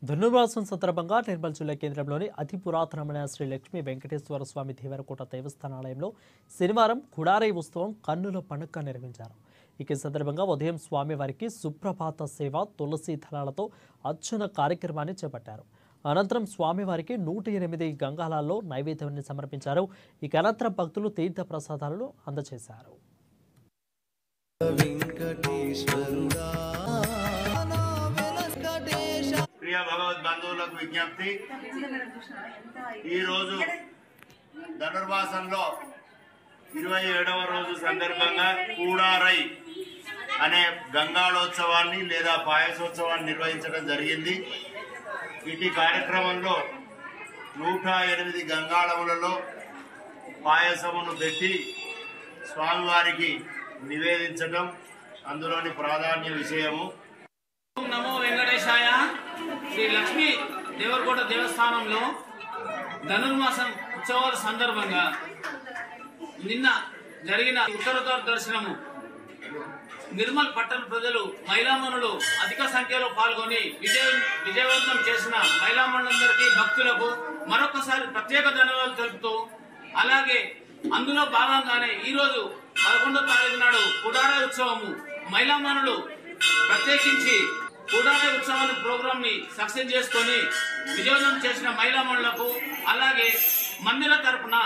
ధనుర్మాసం సందర్భంగా నిర్మల్ జిల్లా కేంద్రంలోని అతి పురాతనమైన శ్రీ లక్ష్మీ వెంకటేశ్వర స్వామి దేవరకోట దేవస్థానాలయంలో శనివారం కుడారై ఉత్సవం కన్నుల పండుగ నిర్వహించారు. ఈ సందర్భంగా ఉదయం స్వామివారికి సుప్రభాత సేవ తులసి దళాలతో అర్చన కార్యక్రమాన్ని చేపట్టారు. అనంతరం స్వామివారికి 108 గంగాళాల్లో నైవేద్యాన్ని సమర్పించారు. అనంతరం భక్తులు తీర్థ ప్రసాదాలను అందజేశారు. ప్రియ భగవద్ బంధువులకు విజ్ఞప్తి, ఈరోజు ధనుర్మాసంలో 27వ రోజు సందర్భంగా కూడారై అనే గంగాళోత్సవాన్ని లేదా పాయసోత్సవాన్ని నిర్వహించడం జరిగింది. ఇటు కార్యక్రమంలో 108 గంగాళములలో పాయసమును పెట్టి స్వామివారికి నివేదించడం అందులోని ప్రాధాన్య విషయము. నమో వెంకటేశాయ. శ్రీ లక్ష్మీ దేవరకోట దేవస్థానంలో ధనుర్మాసం ఉత్సవాల సందర్భంగా నిన్న జరిగిన ఉత్తరోత్తర దర్శనము నిర్మల్ పట్టణ ప్రజలు మహిళామణులు అధిక సంఖ్యలో పాల్గొని విజయవంతం చేసిన మహిళామణులందరికీ భక్తులకు మరొకసారి ప్రత్యేక ధన్యవాదాలు తెలుపుతూ, అలాగే అందులో భాగంగానే ఈరోజు 11వ తారీఖు నాడు కుడారై ఉత్సవము మహిళామణులు ప్రత్యేకించి కుడారై ఉత్సవాన్ని ప్రోగ్రామ్ ని సక్సెస్ చేసుకొని విజయవంతం చేసిన మహిళామణులకు అలాగే మందిర తరపున